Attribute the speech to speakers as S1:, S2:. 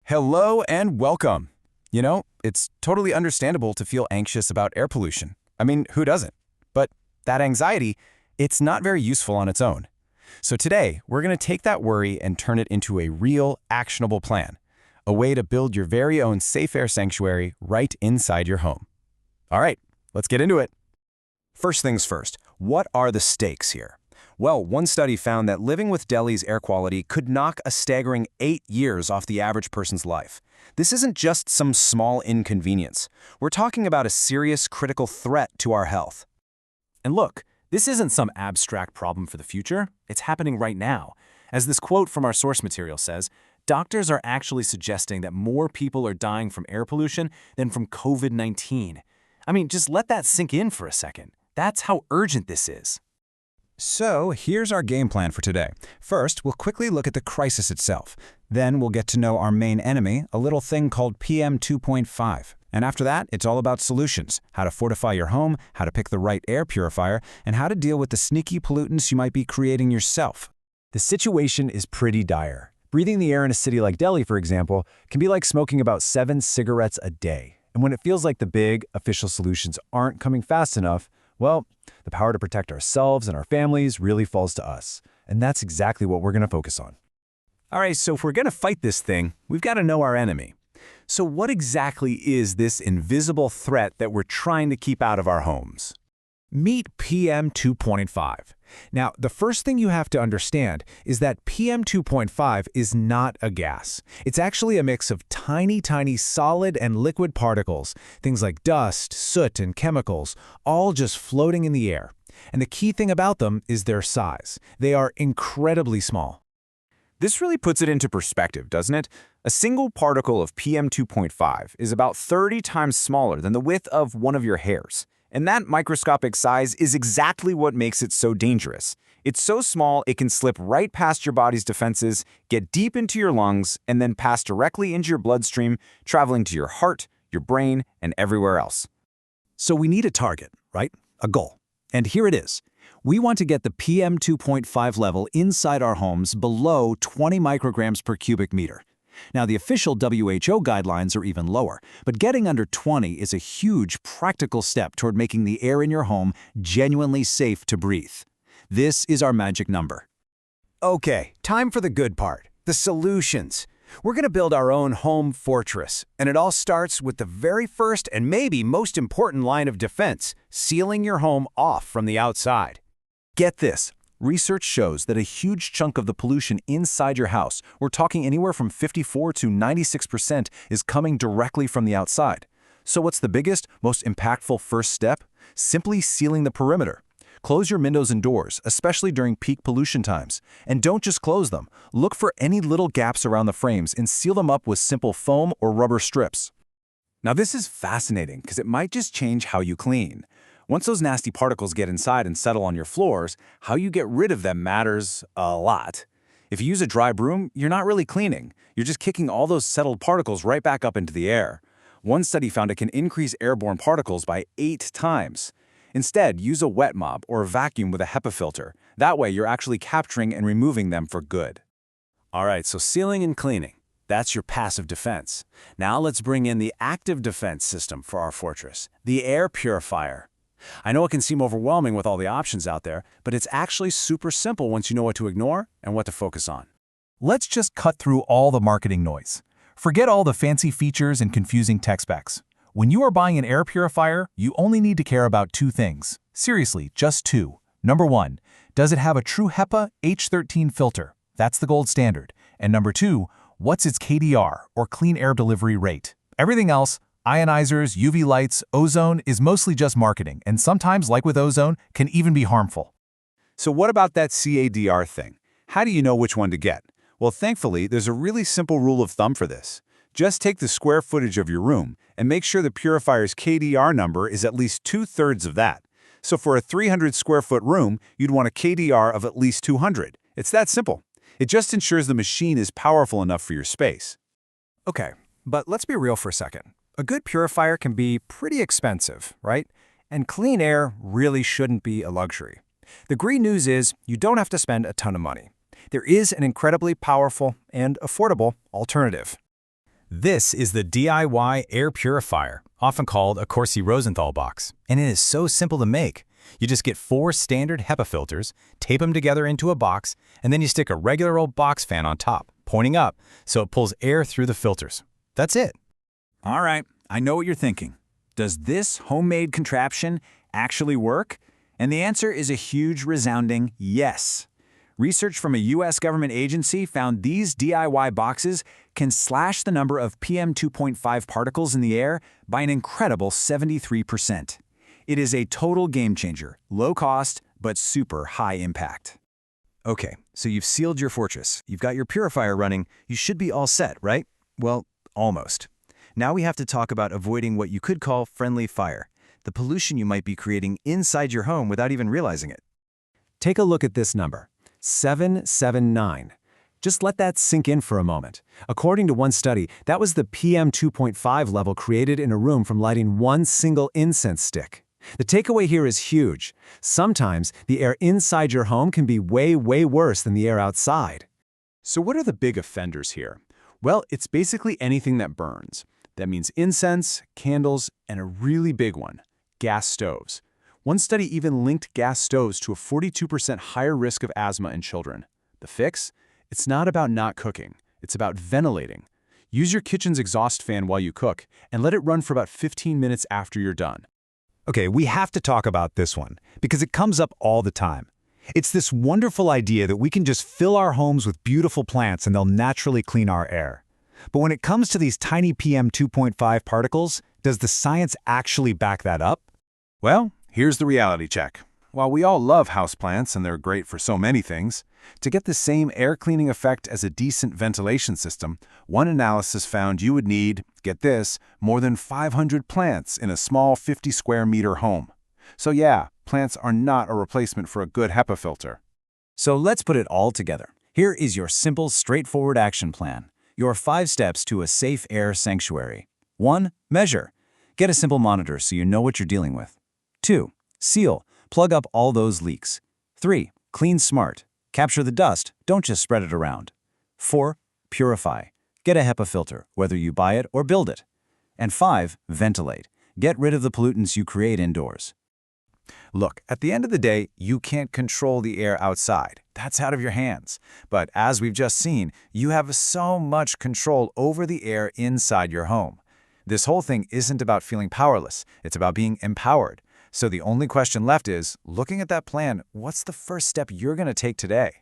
S1: Hello and welcome. It's totally understandable to feel anxious about air pollution. I mean, who doesn't? But that anxiety, it's not very useful on its own. So today, we're going to take that worry and turn it into a real, actionable plan. A way to build your very own safe air sanctuary right inside your home. All right, let's get into it. First things first, what are the stakes here? Well, one study found that living with Delhi's air quality could knock a staggering 8 years off the average person's life. This isn't just some small inconvenience. We're talking about a serious, critical threat to our health.
S2: And look, this isn't some abstract problem for the future. It's happening right now. As this quote from our source material says, doctors are actually suggesting that more people are dying from air pollution than from COVID-19. I mean, just let that sink in for a second. That's how urgent this is.
S3: So here's our game plan for today. First, we'll quickly look at the crisis itself. Then we'll get to know our main enemy, a little thing called PM 2.5. And after that, it's all about solutions, how to fortify your home, how to pick the right air purifier, and how to deal with the sneaky pollutants you might be creating yourself.
S4: The situation is pretty dire. Breathing the air in a city like Delhi, for example, can be like smoking about 7 cigarettes a day. And when it feels like the big, official solutions aren't coming fast enough, well, the power to protect ourselves and our families really falls to us. And that's exactly what we're going to focus on.
S1: All right, so if we're going to fight this thing, we've got to know our enemy. So what exactly is this invisible threat that we're trying to keep out of our homes?
S3: Meet PM 2.5. Now, the first thing you have to understand is that PM 2.5 is not a gas. It's actually a mix of tiny solid and liquid particles, things like dust, soot, and chemicals, all just floating in the air. And the key thing about them is their size. They are incredibly small.
S1: This really puts it into perspective, doesn't it? A single particle of PM 2.5 is about 30 times smaller than the width of one of your hairs. And that microscopic size is exactly what makes it so dangerous. It's so small it can slip right past your body's defenses, get deep into your lungs, and then pass directly into your bloodstream, traveling to your heart, your brain, and everywhere else.
S3: So we need a target, right? A goal. And here it is. We want to get the PM 2.5 level inside our homes below 20 micrograms per cubic meter. Now, the official WHO guidelines are even lower, but getting under 20 is a huge practical step toward making the air in your home genuinely safe to breathe. This is our magic number.
S5: Okay, time for the good part, the solutions. We're going to build our own home fortress, and it all starts with the very first and maybe most important line of defense, sealing your home off from the outside.
S2: Get this. Research shows that a huge chunk of the pollution inside your house, we're talking anywhere from 54 to 96%, is coming directly from the outside. So what's the biggest, most impactful first step? Simply sealing the perimeter. Close your windows and doors, especially during peak pollution times. And don't just close them. Look for any little gaps around the frames and seal them up with simple foam or rubber strips.
S1: Now this is fascinating because it might just change how you clean. Once those nasty particles get inside and settle on your floors, how you get rid of them matters a lot. If you use a dry broom, you're not really cleaning. You're just kicking all those settled particles right back up into the air. One study found it can increase airborne particles by 8 times. Instead, use a wet mop or a vacuum with a HEPA filter. That way, you're actually capturing and removing them for good.
S2: All right, so sealing and cleaning. That's your passive defense. Now let's bring in the active defense system for our fortress, the air purifier. I know it can seem overwhelming with all the options out there, but it's actually super simple once you know what to ignore and what to focus on.
S6: Let's just cut through all the marketing noise. Forget all the fancy features and confusing tech specs. When you are buying an air purifier, you only need to care about 2 things. Seriously, just 2. Number 1, does it have a true HEPA H13 filter? That's the gold standard. And number 2, what's its KDR, or clean air delivery rate? Everything else, ionizers, UV lights, ozone, is mostly just marketing, and sometimes, like with ozone, can even be harmful.
S1: So what about that CADR thing? How do you know which one to get? Well, thankfully, there's a really simple rule of thumb for this. Just take the square footage of your room and make sure the purifier's KDR number is at least 2/3 of that. So for a 300 square foot room, you'd want a KDR of at least 200. It's that simple. It just ensures the machine is powerful enough for your space.
S5: Okay, but let's be real for a second. A good purifier can be pretty expensive, right? And clean air really shouldn't be a luxury. The great news is you don't have to spend a ton of money. There is an incredibly powerful and affordable alternative. This is the DIY air purifier, often called a Corsi-Rosenthal box, and it is so simple to make. You just get 4 standard HEPA filters, tape them together into a box, and then you stick a regular old box fan on top, pointing up, so it pulls air through the filters. That's it.
S3: All right, I know what you're thinking. Does this homemade contraption actually work? And the answer is a huge, resounding yes. Research from a U.S. government agency found these DIY boxes can slash the number of PM 2.5 particles in the air by an incredible 73%. It is a total game changer, low cost, but super high impact.
S2: Okay, so you've sealed your fortress, you've got your purifier running, you should be all set, right? Well, almost. Now we have to talk about avoiding what you could call friendly fire, the pollution you might be creating inside your home without even realizing it.
S3: Take a look at this number, 779. Just let that sink in for a moment. According to one study, that was the PM 2.5 level created in a room from lighting one single incense stick. The takeaway here is huge. Sometimes the air inside your home can be way worse than the air outside.
S1: So what are the big offenders here? Well, it's basically anything that burns. That means incense, candles, and a really big one, gas stoves. One study even linked gas stoves to a 42% higher risk of asthma in children. The fix? It's not about not cooking. It's about ventilating. Use your kitchen's exhaust fan while you cook, and let it run for about 15 minutes after you're done.
S3: Okay, we have to talk about this one, because it comes up all the time. It's this wonderful idea that we can just fill our homes with beautiful plants and they'll naturally clean our air. But when it comes to these tiny PM 2.5 particles, does the science actually back that up?
S2: Well, here's the reality check. While we all love houseplants and they're great for so many things, to get the same air cleaning effect as a decent ventilation system, one analysis found you would need, get this, more than 500 plants in a small 50 square meter home. So yeah, plants are not a replacement for a good HEPA filter.
S3: So let's put it all together. Here is your simple, straightforward action plan. Your 5 steps to a safe air sanctuary. 1. Measure. Get a simple monitor so you know what you're dealing with. 2. Seal. Plug up all those leaks. 3. Clean smart. Capture the dust, don't just spread it around. 4. Purify. Get a HEPA filter, whether you buy it or build it. And 5. Ventilate. Get rid of the pollutants you create indoors.
S2: Look, at the end of the day, you can't control the air outside. That's out of your hands. But as we've just seen, you have so much control over the air inside your home. This whole thing isn't about feeling powerless. It's about being empowered. So the only question left is, looking at that plan, what's the first step you're going to take today?